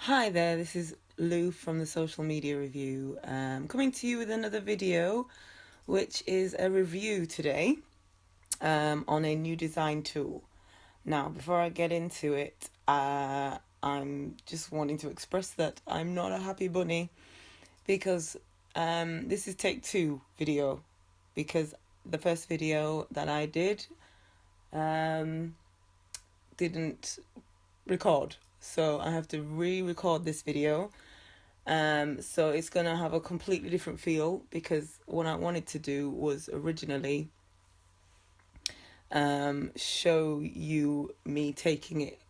Hi there, this is Lou from the Social Media Review, coming to you with another video, which is a review today on a new design tool. Now, before I get into it, I'm just wanting to express that I'm not a happy bunny because this is take two video, because the first video that I did didn't record. So I have to re-record this video. So it's going to have a completely different feel, because what I wanted to do was originally show you me taking it,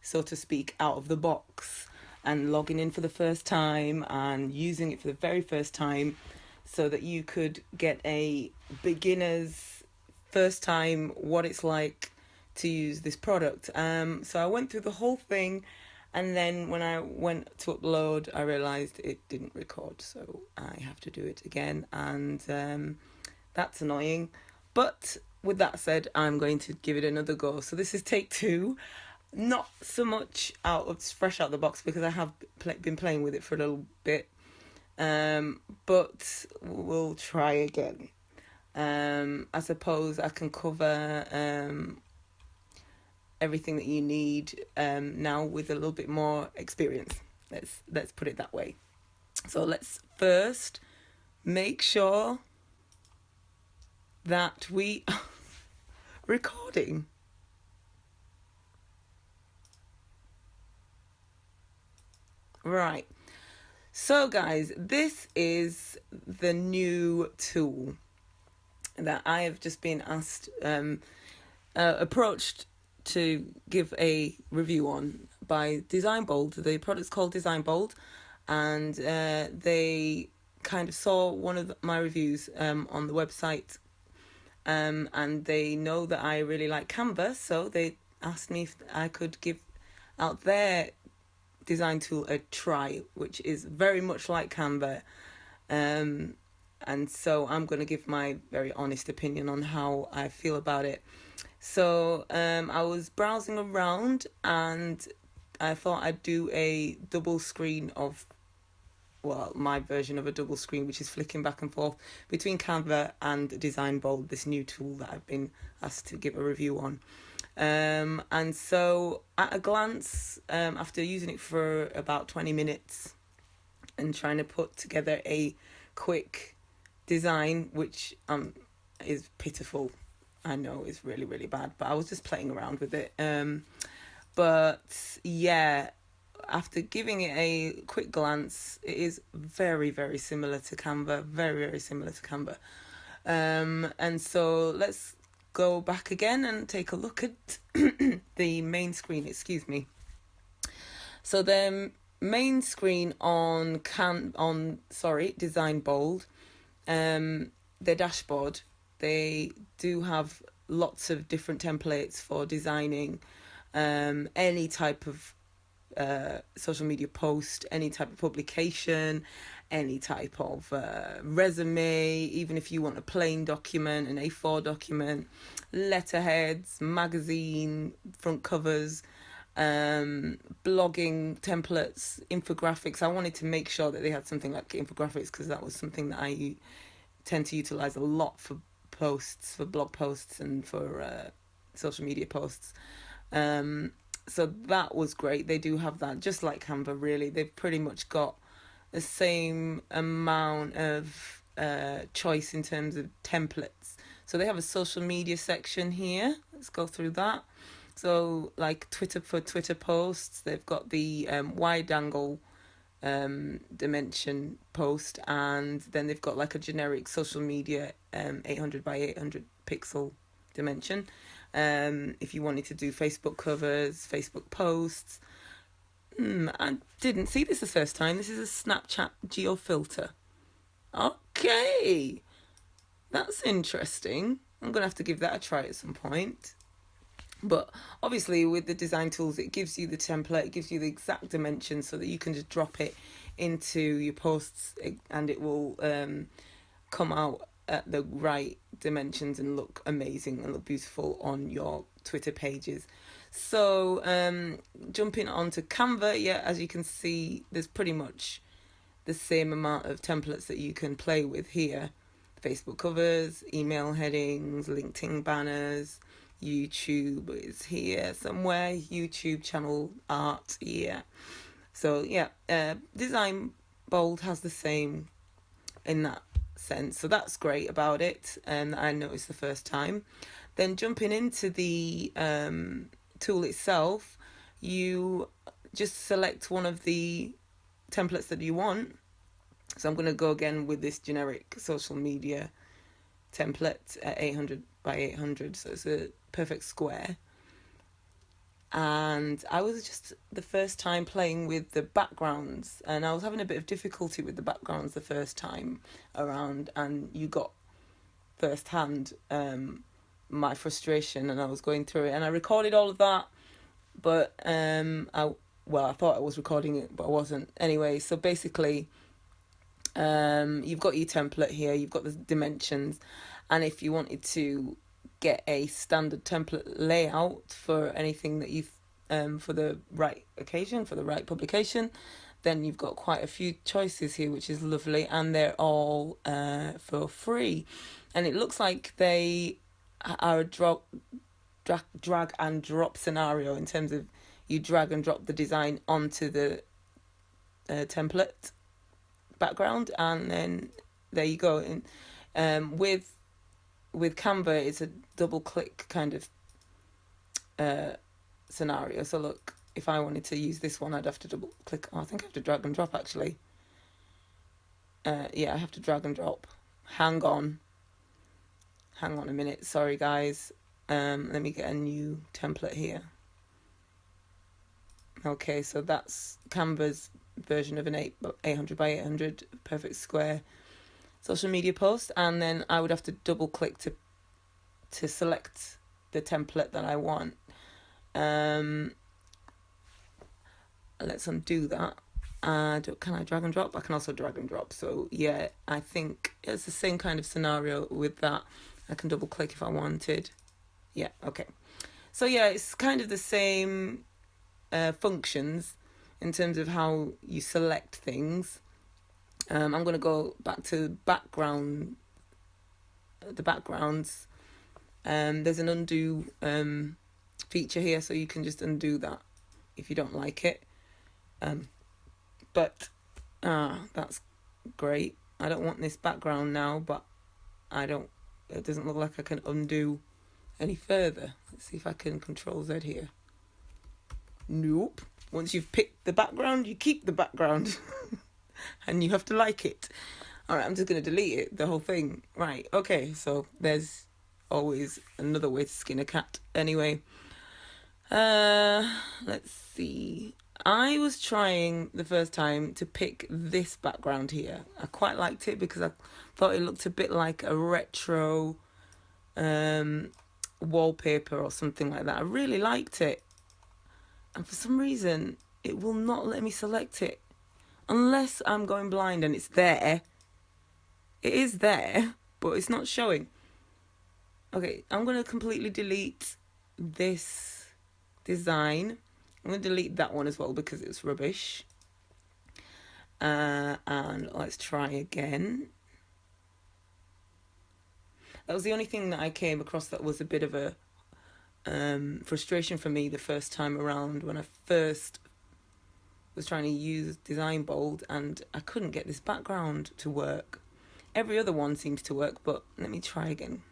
so to speak, out of the box and logging in for the first time and using it for the very first time, so that you could get a beginner's first time what it's like to use this product. So I went through the whole thing, and then when I went to upload, I realised it didn't record, so I have to do it again, and that's annoying. But with that said, I'm going to give it another go. So this is take two, not so much fresh out the box, because I have been playing with it for a little bit, but we'll try again. I suppose I can cover everything that you need now with a little bit more experience. Let's put it that way. So let's first make sure that we are recording. Right. So guys, this is the new tool that I have just been approached to give a review on by DesignBold. The product's called DesignBold, and they kind of saw one of my reviews on the website, and they know that I really like Canva, so they asked me if I could give out their design tool a try, which is very much like Canva. And so I'm going to give my very honest opinion on how I feel about it. So I was browsing around, and I thought I'd do a double screen of, well, my version of a double screen, which is flicking back and forth between Canva and DesignBold, this new tool that I've been asked to give a review on. And so at a glance, after using it for about 20 minutes and trying to put together a quick design, which is pitiful, I know it's really, really bad, but I was just playing around with it. But yeah, after giving it a quick glance, it is very, very similar to Canva, very, very similar to Canva. And so let's go back again and take a look at the main screen, excuse me. So the main screen on DesignBold, their dashboard, they do have lots of different templates for designing any type of social media post, any type of publication, any type of resume, even if you want a plain document, an A4 document, letterheads, magazine, front covers, blogging templates, infographics. I wanted to make sure that they had something like infographics, because that was something that I tend to utilize a lot for posts, for blog posts, and for social media posts. So that was great. They do have that, just like Canva, really. They've pretty much got the same amount of choice in terms of templates. So they have a social media section here. Let's go through that. So like Twitter, for Twitter posts, they've got the wide angle dimension post, and then they've got like a generic social media 800 by 800 pixel dimension. If you wanted to do Facebook covers, Facebook posts. I didn't see this the first time. This is a Snapchat geo filter. Okay, that's interesting. I'm gonna have to give that a try at some point. But obviously with the design tools, it gives you the template, it gives you the exact dimensions, so that you can just drop it into your posts, and it will come out at the right dimensions and look amazing and look beautiful on your Twitter pages. So jumping onto Canva, yeah, as you can see, there's pretty much the same amount of templates that you can play with here. Facebook covers, email headings, LinkedIn banners, YouTube is here somewhere, YouTube channel art, yeah. So yeah, Design Bold has the same in that sense. So that's great about it, and I noticed the first time. Then jumping into the tool itself, you just select one of the templates that you want. So I'm going to go again with this generic social media template at 800 by 800. So it's a perfect square. And I was just the first time playing with the backgrounds, and I was having a bit of difficulty with the backgrounds the first time around, and you got firsthand my frustration, and I was going through it, and I recorded all of that, but I thought I was recording it, but I wasn't. Anyway, so basically, you've got your template here, you've got the dimensions, and if you wanted to get a standard template layout for anything that you've for the right occasion, for the right publication, then you've got quite a few choices here, which is lovely, and they're all for free. And it looks like they are a drag and drop scenario in terms of you drag and drop the design onto the template background, and then there you go. And with Canva, it's a double click kind of scenario. So look, if I wanted to use this one, I'd have to double click. Oh, I think I have to drag and drop actually. Yeah, I have to drag and drop. Hang on a minute. Sorry guys. Let me get a new template here. Okay, so that's Canva's version of an 800 by 800 perfect square social media post, and then I would have to double click to select the template that I want. Let's undo that. Can I drag and drop? I can also drag and drop. So yeah, I think it's the same kind of scenario with that. I can double click if I wanted. Yeah, okay. So yeah, it's kind of the same functions in terms of how you select things. I'm going to go back to the backgrounds. There's an undo feature here, so you can just undo that if you don't like it. But that's great. I don't want this background now, but it doesn't look like I can undo any further. Let's see if I can Control Z here. Nope. Once you've picked the background, you keep the background. And you have to like it. Alright, I'm just going to delete it, the whole thing. Right, okay, so there's always another way to skin a cat. Anyway, let's see. I was trying the first time to pick this background here. I quite liked it because I thought it looked a bit like a retro wallpaper or something like that. I really liked it. And for some reason, it will not let me select it. Unless I'm going blind and it's there. It is there, but it's not showing. Okay, I'm going to completely delete this design. I'm going to delete that one as well because it's rubbish. And let's try again. That was the only thing that I came across that was a bit of a frustration for me the first time around when I first was trying to use DesignBold, and I couldn't get this background to work. Every other one seems to work, but let me try again.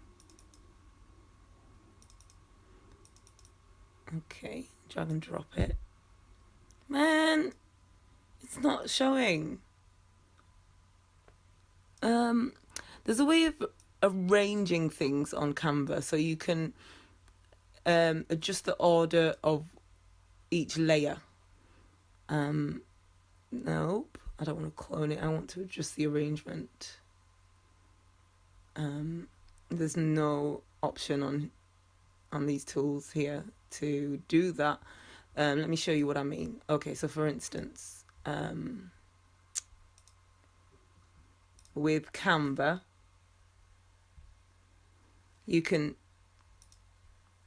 Okay, drag and drop it. Man, it's not showing. There's a way of arranging things on Canva, so you can adjust the order of each layer. Nope, I don't want to clone it. I want to adjust the arrangement. There's no option on these tools here to do that. Let me show you what I mean. Okay, so for instance, with Canva, you can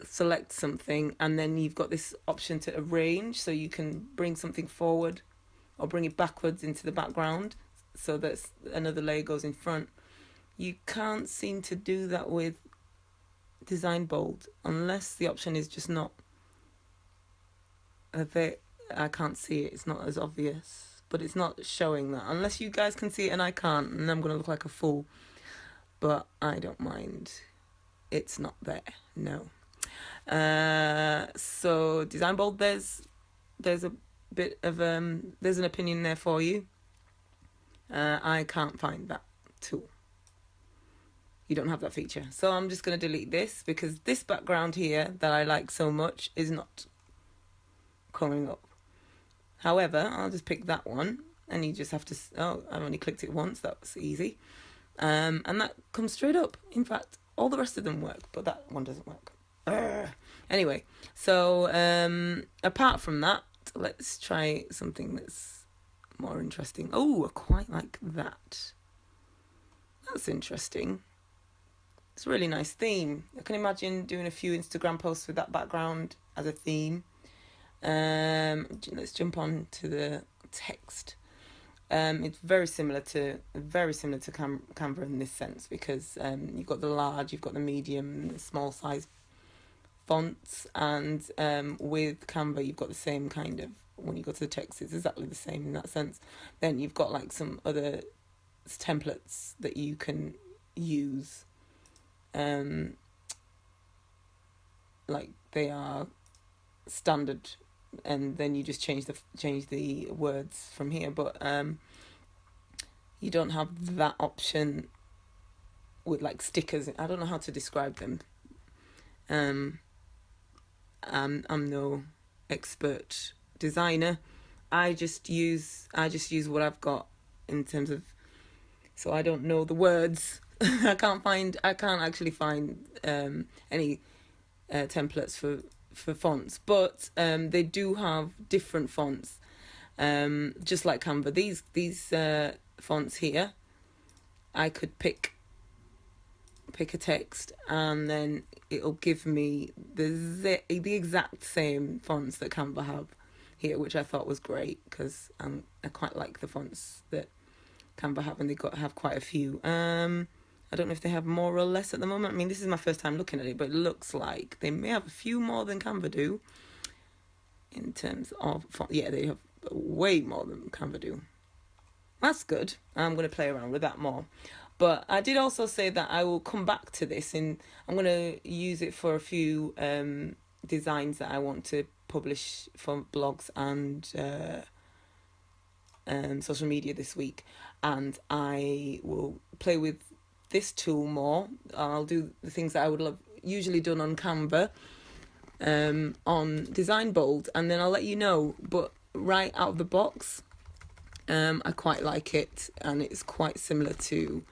select something, and then you've got this option to arrange, so you can bring something forward or bring it backwards into the background so that another layer goes in front. You can't seem to do that with DesignBold unless the option is just not a bit. I can't see it. It's not as obvious, but it's not showing that. Unless you guys can see it and I can't, and I'm gonna look like a fool. But I don't mind. It's not there. No. So DesignBold, there's a bit of there's an opinion there for you. I can't find that tool. You don't have that feature. So I'm just going to delete this because this background here that I like so much is not coming up. However, I'll just pick that one, and you just have to, oh, I've only clicked it once, that was easy. And that comes straight up. In fact, all the rest of them work, but that one doesn't work. Anyway, so apart from that, let's try something that's more interesting. Oh, I quite like that. That's interesting. It's a really nice theme. I can imagine doing a few Instagram posts with that background as a theme. Let's jump on to the text. It's very similar to Canva in this sense, because you've got the large, you've got the medium, the small size fonts, and with Canva you've got the same kind of, when you go to the text it's exactly the same in that sense. Then you've got like some other templates that you can use, like they are standard, and then you just change the words from here, but you don't have that option with like stickers. I don't know how to describe them. I'm no expert designer. I just use what I've got in terms of, so I don't know the words. I can't actually find any templates for fonts, but they do have different fonts, just like Canva. These fonts here, I could pick a text, and then it'll give me the exact same fonts that Canva have here, which I thought was great, because I quite like the fonts that Canva have, and they have quite a few. I don't know if they have more or less at the moment. I mean, this is my first time looking at it, but it looks like they may have a few more than Canva do in terms of font. Yeah, they have way more than Canva do. That's good. I'm going to play around with that more. But I did also say that I will come back to this, and I'm going to use it for a few designs that I want to publish for blogs and social media this week. And I will play with this tool more. I'll do the things that I would have usually done on Canva on DesignBold, and then I'll let you know. But right out of the box, I quite like it, and it's quite similar to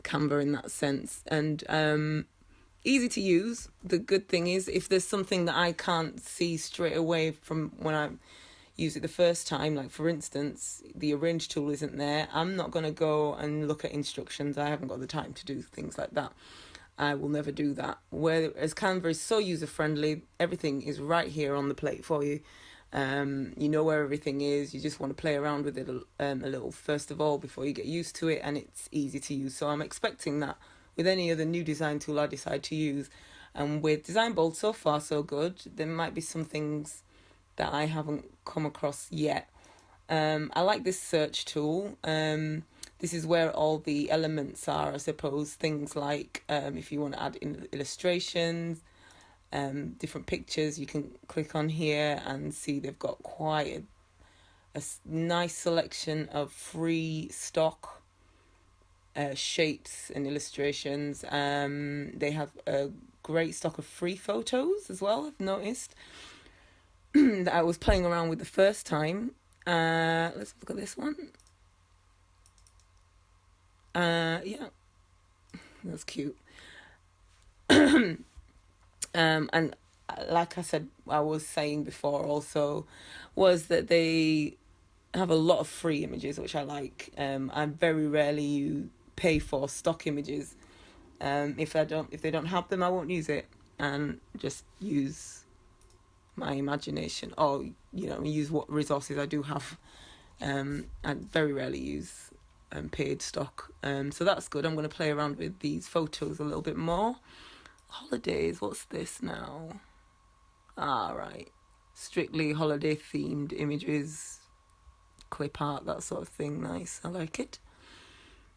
Canva in that sense, and easy to use. The good thing is, if there's something that I can't see straight away from when I use it the first time, like for instance the arrange tool isn't there, I'm not going to go and look at instructions. I haven't got the time to do things like that. I will never do that. Whereas Canva is so user friendly, everything is right here on the plate for you. You know where everything is. You just want to play around with it a little first of all before you get used to it, and it's easy to use. So I'm expecting that with any other new design tool I decide to use. And with DesignBold, so far so good. There might be some things that I haven't come across yet. I like this search tool. This is where all the elements are, I suppose. Things like if you want to add in illustrations, different pictures, you can click on here and see they've got quite a nice selection of free stock shapes and illustrations. They have a great stock of free photos as well, I've noticed, that I was playing around with the first time. Let's look at this one. Yeah, that's cute. And like I said, I was saying before also, was that they have a lot of free images, which I like. I very rarely pay for stock images. If they don't have them, I won't use it. and just use my imagination, or use what resources I do have. I very rarely use paid stock, so that's good. I'm going to play around with these photos a little bit more. Holidays, what's this now? Right, strictly holiday themed images, clip art, that sort of thing. Nice, I like it.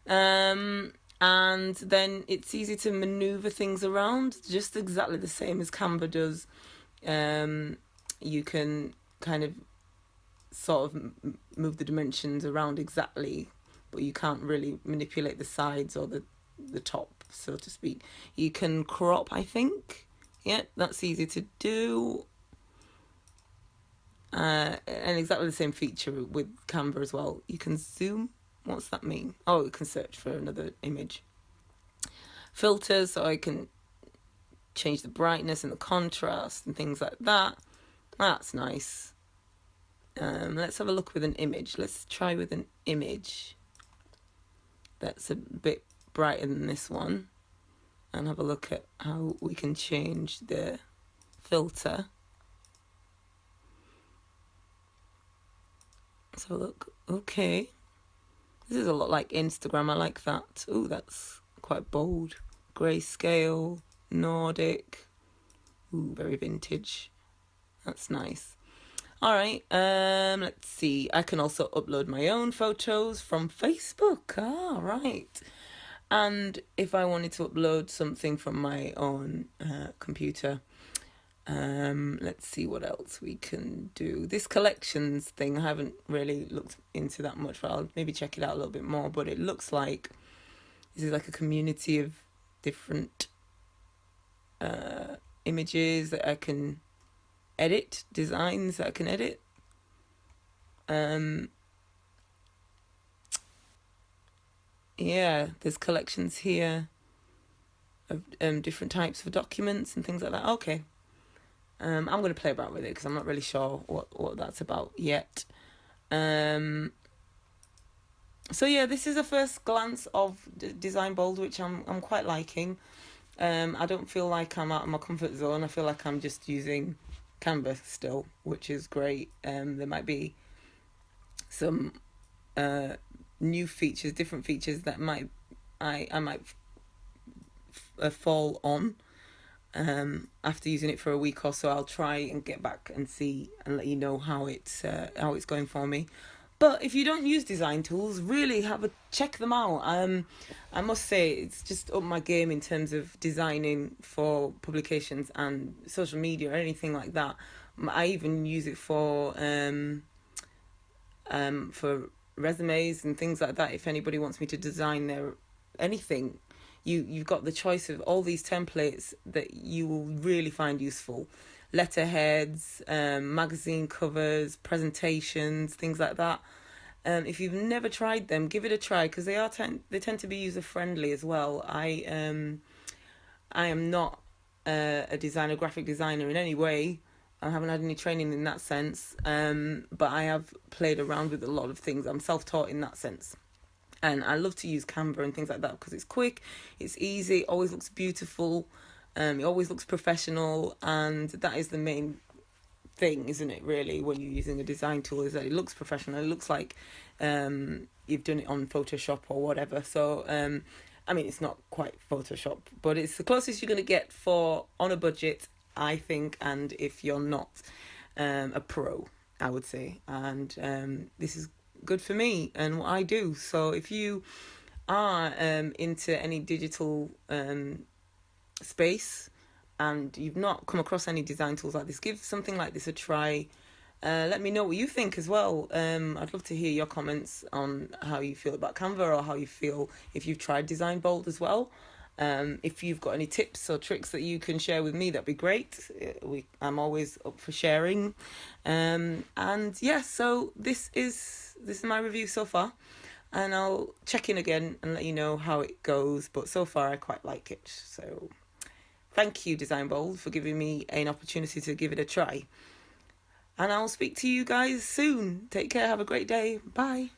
And then it's easy to maneuver things around, just exactly the same as Canva does. You can kind of sort of move the dimensions around exactly, but you can't really manipulate the sides or the top, so to speak. You can crop, I think. Yeah, that's easy to do. And exactly the same feature with Canva as well. You can zoom. What's that mean? Oh, you can search for another image. Filters, so I can change the brightness and the contrast and things like that. That's nice. Let's have a look with an image. Let's try with an image that's a bit brighter than this one, and have a look at how we can change the filter. Let's have a look. Okay. This is a lot like Instagram. I like that. Ooh, that's quite bold. Grayscale, Nordic. Ooh, very vintage. That's nice. All right, let's see. I can also upload my own photos from Facebook. Right. And if I wanted to upload something from my own computer, let's see what else we can do. This collections thing, I haven't really looked into that much, but I'll maybe check it out a little bit more. But it looks like this is like a community of different images that I can edit, designs that I can edit. Yeah, there's collections here of different types of documents and things like that. Okay. I'm going to play about with it because I'm not really sure what that's about yet. So yeah, this is a first glance of DesignBold, which I'm quite liking. I don't feel like I'm out of my comfort zone. I feel like I'm just using Canva still, which is great. There might be some new features, different features that I might fall on. After using it for a week or so, I'll try and get back and see and let you know how it's going for me. But if you don't use design tools, really check them out. I must say it's just up my game in terms of designing for publications and social media or anything like that. I even use it for resumes and things like that. If anybody wants me to design their anything, you've got the choice of all these templates that you will really find useful. Letterheads, magazine covers, presentations, things like that. If you've never tried them, give it a try because they tend to be user friendly as well. I am not a graphic designer in any way. I haven't had any training in that sense, but I have played around with a lot of things. I'm self-taught in that sense. And I love to use Canva and things like that because it's quick, it's easy, it always looks beautiful, it always looks professional, and that is the main thing, isn't it, really, when you're using a design tool, is that it looks professional. It looks like you've done it on Photoshop or whatever. So, I mean, it's not quite Photoshop, but it's the closest you're going to get on a budget, I think, and if you're not a pro, I would say. And this is good for me and what I do. So if you are into any digital space and you've not come across any design tools like this, give something like this a try. Let me know what you think as well. I'd love to hear your comments on how you feel about Canva, or how you feel if you've tried DesignBold as well. If you've got any tips or tricks that you can share with me, that'd be great. I'm always up for sharing. And yeah, so this is my review so far, and I'll check in again and let you know how it goes. But so far, I quite like it. So thank you, DesignBold, for giving me an opportunity to give it a try. And I'll speak to you guys soon. Take care. Have a great day. Bye.